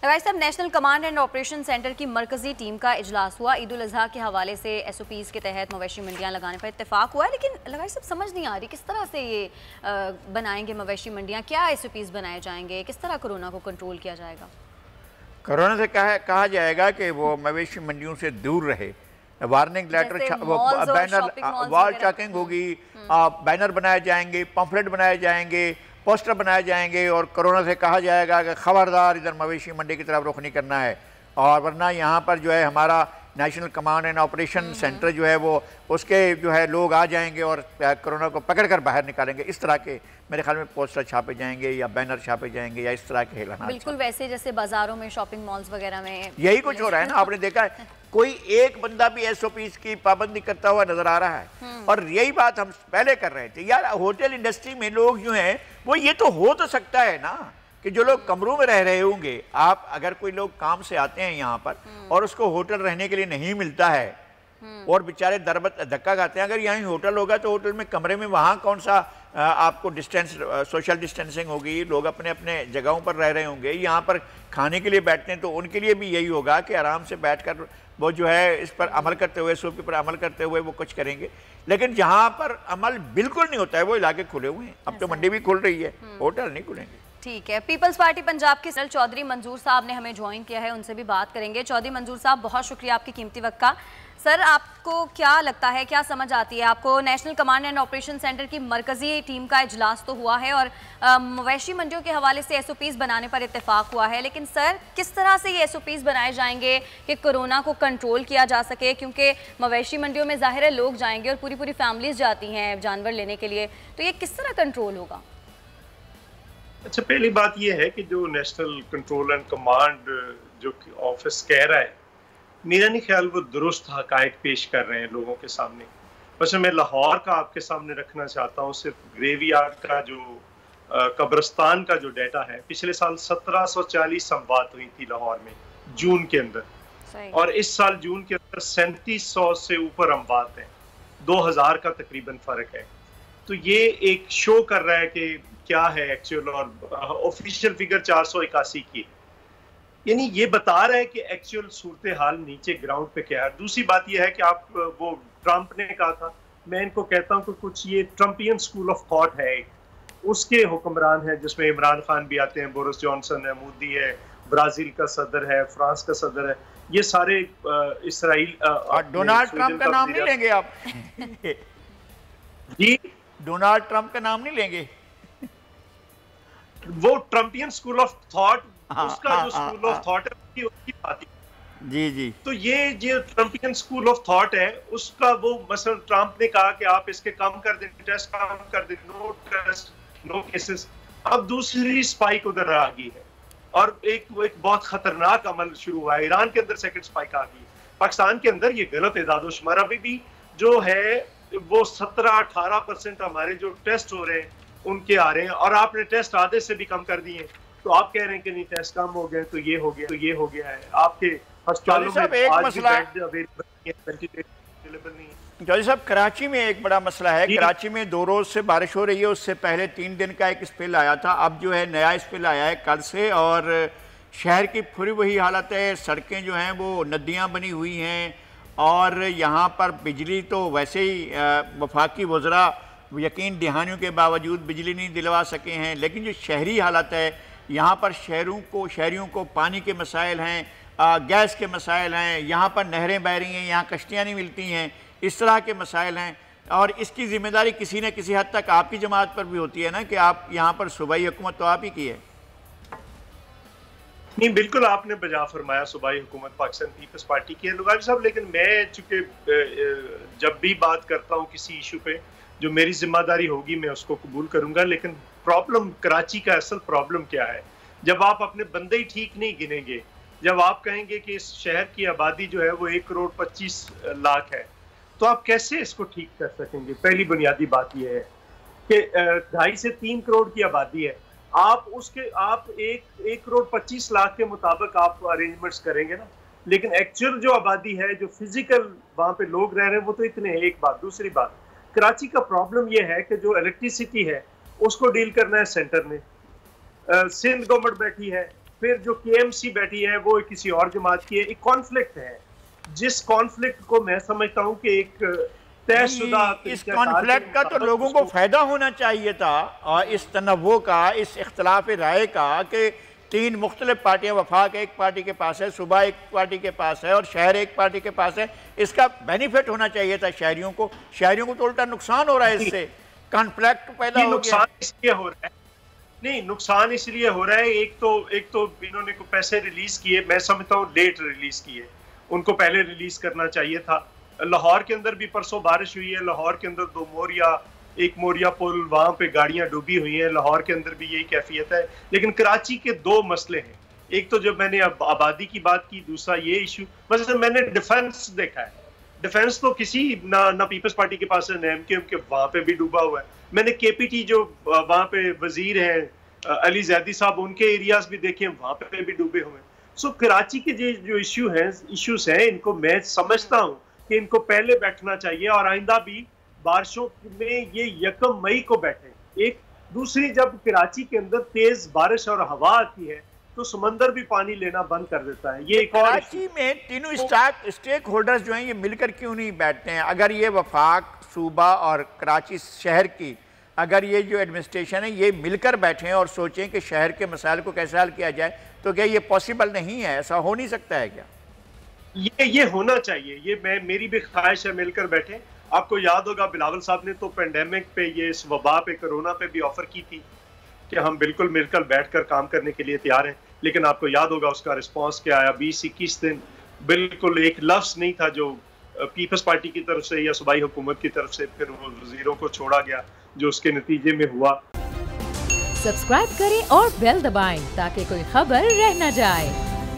लगाई साहब, national command and operation centre की मरकजी टीम का इजलास हुआ। ईद उल अजहा के हवाले से SOPs के तहत मवेशी मंडियां लगाने पर इत्तेफाक हुआ है, लेकिन लगाई साहब समझ नहीं आ रही किस तरह से ये बनाएंगे मवेशी मंडियां, क्या SOPs बनाए जाएंगे, किस तरह कोरोना को कंट्रोल किया जाएगा? कोरोना से कहा जाएगा कि वो मवेशी मंडियों से दूर रहे, warning letter, banner, wall checking होगी, बैनर बनाए जाएंगे, पम्फलेट बनाए जाएंगे, पोस्टर बनाए जाएंगे और कोरोना से कहा जाएगा कि खबरदार इधर मवेशी मंडी की तरफ रुख नहीं करना है। और वरना यहाँ पर जो है हमारा national command and operation centre जो है वो उसके जो है लोग आ जाएंगे और कोरोना को पकड़ कर बाहर निकालेंगे। इस तरह के मेरे ख्याल में पोस्टर छापे जाएंगे या बैनर छापे जाएंगे या इस तरह के ऐलान। बिल्कुल वैसे जैसे बाजारों में, शॉपिंग मॉल्स वगैरह में यही कुछ हो रहा है ना। आपने देखा है कोई एक बंदा भी SOPs की पाबंदी करता हुआ नजर आ रहा है। और यही बात हम पहले कर रहे थे यार, होटल इंडस्ट्री में लोग जो हैं वो ये तो हो तो सकता है ना कि जो लोग कमरों में रह रहे होंगे, आप अगर कोई लोग काम से आते हैं यहाँ पर और उसको होटल रहने के लिए नहीं मिलता है और बेचारे धक्का खाते हैं, अगर यहाँ होटल होगा तो होटल में कमरे में वहाँ कौन सा आपको सोशल डिस्टेंसिंग होगी, लोग अपने अपने जगहों पर रह रहे होंगे। यहाँ पर खाने के लिए बैठते हैं तो उनके लिए भी यही होगा कि आराम से बैठकर वो जो है इस पर अमल करते हुए, SOP पर अमल करते हुए वो कुछ करेंगे। लेकिन जहाँ पर अमल बिल्कुल नहीं होता है वो इलाके खुले हुए हैं। अब तो मंडी भी खुल रही है, होटल नहीं खुलेंगे। ठीक है। पीपल्स पार्टी पंजाब के सदर चौधरी मंजूर साहब ने हमें ज्वाइन किया है, उनसे भी बात करेंगे। चौधरी मंजूर साहब, बहुत शुक्रिया आपकी कीमती वक्त का। सर, आपको क्या लगता है, क्या समझ आती है आपको? National command and operation centre की मरकजी टीम का इजलास तो हुआ है और मवेशी मंडियों के हवाले से SOPs बनाने पर इत्तेफाक हुआ है, लेकिन सर किस तरह से ये SOPs बनाए जाएंगे कि कोरोना को कंट्रोल किया जा सके? क्योंकि मवेशी मंडियों में ज़ाहिर है लोग जाएंगे और पूरी पूरी फैमिलीज जाती हैं जानवर लेने के लिए, तो ये किस तरह कंट्रोल होगा? अच्छा, पहली बात यह है कि जो नेशनल कंट्रोल एंड कमांड जो ऑफिस कह रहा है, मेरा नहीं ख्याल वो दुरुस्त हकायक पेश कर रहे हैं लोगों के सामने। वैसे मैं लाहौर का आपके सामने रखना चाहता हूँ। सिर्फ ग्रेवयार्ड का जो कब्रिस्तान का जो डाटा है, पिछले साल 1740 अमवात हुई थी लाहौर में जून के अंदर, और इस साल जून के अंदर 3700 से ऊपर अमवात हैं। 2000 का तकरीबन फर्क है। तो ये एक शो कर रहा है कि क्या है एक्चुअल, और ऑफिशियल फिगर 481 की, यानी ये बता रहा है कि एक्चुअल सूरत हाल नीचे ग्राउंड पे क्या है। दूसरी बात ये है कि आप वो ट्रंप ने कहा था, मैं इनको कहता हूँ कि कुछ ये ट्रम्पियन स्कूल ऑफ थॉट है, उसके हुक्मरान है जिसमें इमरान खान भी आते हैं, बोरिस जॉनसन है, मोदी है, ब्राजील का सदर है, फ्रांस का सदर है, ये सारे इसराइल। डोनाल्ड ट्रंप का नाम नहीं लेंगे आप? जी, डोनाल्ड ट्रंप का नाम नहीं लेंगे? वो ट्रम्पियन स्कूल ऑफ थॉट, उसका जो स्कूल ऑफ थॉट है उसकी बात है। जी जी। तो ये जो ट्रम्पियन स्कूल ऑफ थॉट है उसका वो मसलन ट्रंप ने कहा कि आप इसके कम कर दें, टेस्ट कम कर दें, नो टेस्ट नो केसेस। अब दूसरी स्पाइक उधर आ गई है और एक बहुत खतरनाक अमल शुरू हुआ है। ईरान के अंदर सेकंड स्पाइक आ गई। पाकिस्तान के अंदर ये गलत इदादोशुमार अभी भी जो है वो 17-18% हमारे जो टेस्ट हो रहे हैं उनके आ रहे हैं, और आपने टेस्ट आधे से भी कम कर दिए, तो आप कह रहे हैं कि नहीं टेस्ट कम हो गए तो ये हो गया, तो ये हो गया है। आपके अस्पतालों में एक मसला जॉली साहब, कराची में एक बड़ा मसला है। कराची में 2 रोज से बारिश हो रही है, उससे पहले 3 दिन का एक स्पेल आया था, अब जो है नया स्पेल आया है कल से, और शहर की पूरी वही हालत है। सड़कें जो हैं वो नदियाँ बनी हुई हैं, और यहाँ पर बिजली तो वैसे ही वफाकी वज़रा यकीन दहानियों के बावजूद बिजली नहीं दिलवा सके हैं। लेकिन जो शहरी हालत है, यहाँ पर शहरियों को पानी के मसाइल हैं, गैस के मसाइल हैं, यहाँ पर नहरें बह रही हैं, यहाँ कश्तियाँ नहीं मिलती हैं, इस तरह के मसाइल हैं। और इसकी ज़िम्मेदारी किसी न किसी हद तक आपकी जमात पर भी होती है ना, कि आप यहाँ पर सूबाई हुकूमत तो आप ही की है। नहीं, बिल्कुल आपने बजा फरमाया, सूबाई हुकूमत पाकिस्तान पीपल्स पार्टी की है लुगावी साहब। लेकिन मैं चूँकि जब भी बात करता हूँ किसी इशू पे, जो मेरी जिम्मेदारी होगी मैं उसको कबूल करूंगा। लेकिन प्रॉब्लम कराची का असल प्रॉब्लम क्या है? जब आप अपने बंदे ही ठीक नहीं गिनेंगे, जब आप कहेंगे कि इस शहर की आबादी जो है वो 1,25,00,000 है, तो आप कैसे इसको ठीक कर सकेंगे? पहली बुनियादी बात यह है कि 2.5 से 3 करोड़ की आबादी है। आप 1,25,00,000 के मुताबिक आप अरेंजमेंट्स करेंगे ना, लेकिन एक्चुअल जो आबादी है, जो फिजिकल वहां पे लोग रह रहे हैं, वो तो इतने हैं। एक बात। दूसरी बात, कराची का प्रॉब्लम यह है कि जो इलेक्ट्रिसिटी है उसको डील करना है सेंटर ने। सिंध गवर्नमेंट बैठी है, پھر جو KMC بیٹھی ہے وہ کسی اور جماعت کی ہے. ایک کانفلکٹ ہے جس کانفلکٹ کو میں سمجھتا ہوں کہ ایک طے شدہ اس کانفلکٹ کا تو لوگوں کو فائدہ ہونا چاہیے تھا، اور اس تنوع کا، اس اختلاف رائے کا کہ 3 مختلف پارٹیاں، وفاق ایک پارٹی کے پاس ہے، صوبہ ایک پارٹی کے پاس ہے اور شہر ایک پارٹی کے پاس ہے. اس کا بینیفٹ ہونا چاہیے تھا شہریوں کو تو الٹا نقصان ہو رہا ہے. اس سے کانفلکٹ پیدا ہو گیا. نقصان اس لیے ہو رہا ہے، نہیں نقصان اس لیے ہو رہا ہے، ایک تو انہوں نے پیسے ریلیز کیے، میں سمجھتا ہوں لیٹ ریلیز کیے، ان کو پہلے ریلیز کرنا چاہیے تھا. لاہور کے اندر بھی پرسوں بارش ہوئی ہے، لاہور کے اندر 2 موریا، ایک موریا پل، وہاں پہ گاڑیاں ڈوبی ہوئی ہیں، لاہور کے اندر بھی یہی کیفیت ہے. لیکن کراچی کے 2 مسئلے ہیں، ایک تو جب میں نے آبادی کی بات کی، دوسرا یہ ایشو. مثلا میں نے ڈیفنس دیکھا ہے، ڈیفنس تو کسی نہ پیپلز پارٹی کے پاس ہے نہ MKM کے، وہاں پہ بھی ڈوبا ہوا ہے. میں نے KPT جو وہاں پہ وزیر ہیں علی زیدی صاحب، ان کے ایریاز بھی دیکھیں، وہاں پہ بھی ڈوبے ہوئے ہیں. سو کراچی کے جو ایشوز ہیں ان کو میں سمجھتا ہوں کہ ان کو پہلے بیٹھنا چاہیے، اور آئندہ بھی بارشوں میں یہ 1 مئی کو بیٹھیں. ایک دوسری، جب کراچی کے اندر تیز بارش اور ہوا آتی ہے تو سمندر بھی پانی لینا بند کر دیتا ہے. یہ ایک اور کراچی میں تینوں اسٹیک ہولڈرز جو ہیں یہ مل کر کیوں نہیں بیٹھتے ہیں؟ اگر یہ وفاق صوبہ اور کراچی شہر کی، اگر یہ جو ایڈمنسٹریشن ہے یہ مل کر بیٹھیں اور سوچیں کہ شہر کے مسائل کو کیسے حل کیا جائے، تو کیا یہ پاسبل نہیں ہے؟ ایسا ہو نہیں سکتا ہے کیا؟ یہ ہونا چاہیے. یہ میری بھی خواہش ہے مل کر بیٹھیں. آپ کو یاد ہوگا بلاول صاحب نے تو پینڈیمک پہ، یہ اس وبا پہ، کرونا پہ بھی آفر کی تھی کہ ہم بالکل مل کر بیٹھ کر کام کرنے کے لیے تیار ہیں. لیکن آپ کو یاد ہوگا اس کا رسپانس کیا آیا. 20-21 دن بالکل ایک لفظ نہیں تھا جو پیپلز پارٹی کی طرف سے یا صوبائی حکومت کی طرف سے. پھر وہ وزیروں کو چھوڑا گیا جو اس کے نتیجے میں ہوا. سبسکرائب کریں اور بیل دبائیں تاکہ کوئی خبر رہ نہ جائے.